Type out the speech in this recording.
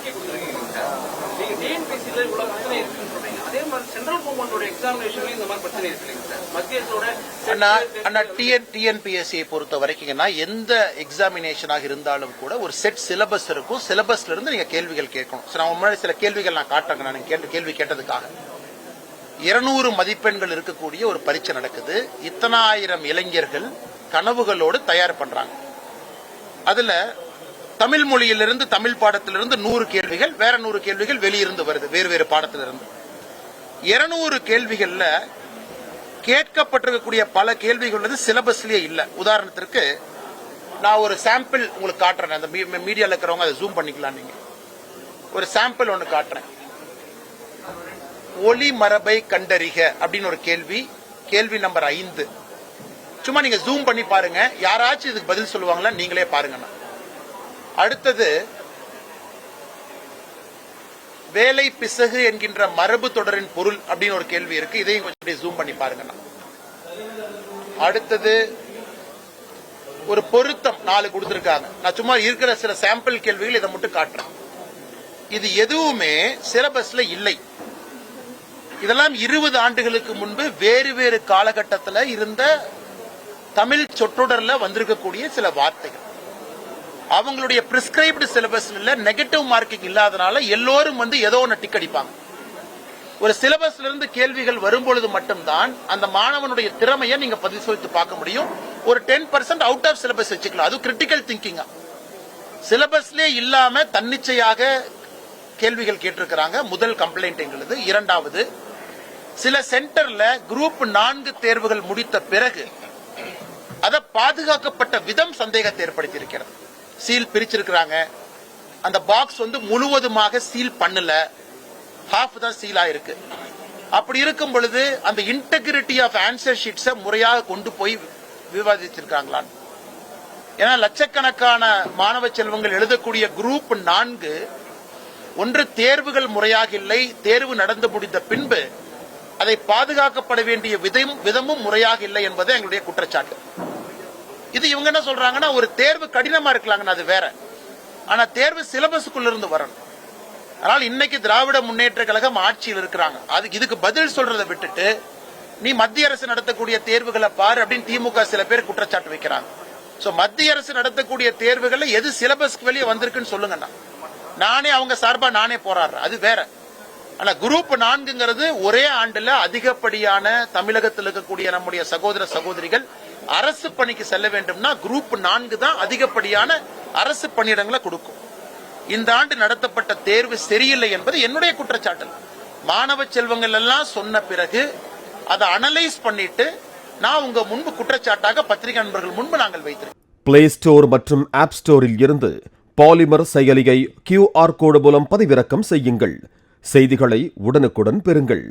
விலக்கி கொடுத்துருக்கீங்க சார். நீங்க டிஎன்பிசியில இவ்வளவு பிரச்சனை இருக்குன்னு சொல்றீங்க, அதே மாதிரி சென்ட்ரல் கவர்மெண்டோட எக்ஸாமினேஷன்லயும் இந்த மாதிரி பிரச்சனை இருக்கு சார். மத்திய டிஎன்பிஎஸ்சியை பொறுத்த வரைக்கும் எந்த எக்ஸாமினேஷனாக இருந்தாலும் கூட ஒரு செட் சிலபஸ் இருக்கும். சிலபஸ்ல இருந்து நீங்க கேள்விகள் கேட்கணும். நான் முன்னாடி சில கேள்விகள் நான் காட்டுறேங்க. நான் கேள்வி கேட்டதுக்காக 200 மதிப்பெண்கள் இருக்கக்கூடிய ஒரு பரீட்சை நடக்குது. இத்தனாயிரம் இளைஞர்கள் கனவுகளோடு தயார் பண்றாங்க. அதுல தமிழ் மொழியிலிருந்து, தமிழ் பாடத்திலிருந்து 100 கேள்விகள், வேற 100 கேள்விகள் வெளியிருந்து வருது, வேறு வேறு பாடத்திலிருந்து. 200 கேள்விகள்ல கேட்கப்பட்டிருக்கக்கூடிய பல கேள்விகள் வந்து சிலபஸ்லயே இல்ல. உதாரணத்திற்கு நான் ஒரு சாம்பிள் உங்களுக்கு காட்டுறேன். அந்த மீடியால இருக்கிறவங்க அதை ஜூம் பண்ணிக்கலாம். நீங்க ஒரு சாம்பிள் ஒன்னு காட்டுறேன். ஒளி மரபை கண்டறிக அப்படின்னு ஒரு கேள்வி, கேள்வி நம்பர் 5. சும்மா நீங்க ஜூம் பண்ணி பாருங்க, யாராச்சும் இதுக்கு பதில் சொல்லுவாங்களா நீங்களே பாருங்க. அடுத்தது வேலை பிசகு என்கின்ற மரபு தொடரின் பொருள் அப்படின்னு ஒரு கேள்வி இருக்கு. இதையும் கொஞ்சம் ஜூம் பண்ணி பாருங்க. அடுத்தது ஒரு பொருத்தம் 4 கொடுத்திருக்காங்க. நான் சும்மா இருக்கிற சில சாம்பிள் கேள்விகள் இதை மட்டும் காட்டுறேன். இது எதுவுமே சிலபஸ்ல இல்லை. இதெல்லாம் 20 ஆண்டுகளுக்கு முன்பு வேறு வேறு காலகட்டத்தில் இருந்த தமிழ் சொற்றொடர்ல வந்திருக்கக்கூடிய சில வார்த்தைகள். அவங்களுடைய பிரிஸ்கிரைப்டு சிலபஸ்ல நெகட்டிவ் மார்க்கிங் இல்லாதனால எல்லோரும் வந்து ஏதோ ஒன்று டிக் அடிப்பாங்க. ஒரு சிலபஸ்ல இருந்து கேள்விகள் வரும்பொழுது மட்டும்தான் அந்த மாணவனுடைய திறமையை நீங்க பரிசோதித்து பார்க்க முடியும். ஒரு 10% அவுட் ஆஃப் சிலபஸ் வச்சுக்கலாம். அது கிரிட்டிக்கல் திங்கிங்கா. சிலபஸ்லே இல்லாம தன்னிச்சையாக கேள்விகள் கேட்டிருக்கிறாங்க. முதல் கம்ப்ளைண்ட் எங்களுது. இரண்டாவது, சில சென்டர்ல குரூப் 4 தேர்வுகள் முடித்த பிறகு அதை பாதுகாக்கப்பட்ட விதம் சந்தேகத்தை ஏற்படுத்தி இருக்கிறது. சீல் பிரிச்சிருக்கிறாங்க. அந்த பாக்ஸ் வந்து முழுவதுமாக சீல் பண்ணல, ஹாஃப் தான் சீல் ஆயிருக்கு. அப்படி இருக்கும் பொழுது அந்த இன்டெகிரிட்டி ஆஃப் ஆன்சர் ஷீட்ஸை முறையாக கொண்டு போய் விவாதிச்சிருக்காங்களான்னு. ஏன்னா லட்சக்கணக்கான மாணவ செல்வங்கள் எழுதக்கூடிய குரூப் 4 ஒன்று தேர்வுகள் முறையாக இல்லை, தேர்வு நடந்து முடிந்த பின்பு அதை பாதுகாக்கப்பட வேண்டிய விதமும் முறையாக இல்லை என்பது எங்களுடைய குற்றச்சாட்டு. இது இவங்க என்ன சொல்றாங்கன்னா, ஒரு தேர்வு கடினமா இருக்கலாங்கன்னு, அது வேற. ஆனா தேர்வு சிலபஸுக்குள்ள இருந்து வரணும். அதனால இன்னைக்கு திராவிட முன்னேற்ற கழகம் ஆட்சியில் இருக்கிறாங்க. இதுக்கு பதில் சொல்றதை விட்டுட்டு நீ மத்திய அரசு நடத்தக்கூடிய தேர்வுகளை பாரு அப்படின்னு திமுக சில பேர் குற்றச்சாட்டு வைக்கிறாங்க. சோ மத்திய அரசு நடத்தக்கூடிய தேர்வுகளை எது சிலபஸ்க்கு வெளியே வந்திருக்குன்னு சொல்லுங்கண்ணா. நானே அவங்க சார்பா நானே போராடுறேன், அது வேற. ஆனா குரூப் 4ங்கிறது ஒரே ஆண்டுல அதிகப்படியான தமிழகத்தில் இருக்கக்கூடிய நம்முடைய சகோதர சகோதரிகள் அரசு பணிக்கு செல்ல வேண்டும்னா குரூப் 4 தான் அதிகப்படியான அரசு பணியிடங்களை கொடுக்கும். இந்த ஆண்டு நடத்தப்பட்ட தேர்வு சரியில்லை என்பது என்னுடைய குற்றச்சாட்டு. மாணவ செல்வங்கள் எல்லாம் சொன்ன பிறகு அதை அனலைஸ் பண்ணிட்டு நான் உங்க முன்பு குற்றச்சாட்டாக பத்திரிகை நண்பர்கள் முன்பு நாங்கள் வைத்திருக்கோம். பிளே ஸ்டோர் மற்றும் ஆப் ஸ்டோரில் இருந்து பாலிமர் செயலியை QR கோடு மூலம் பதிவிறக்கம் செய்யுங்கள். செய்திகளை உடனுக்குடன் பெறுங்கள்.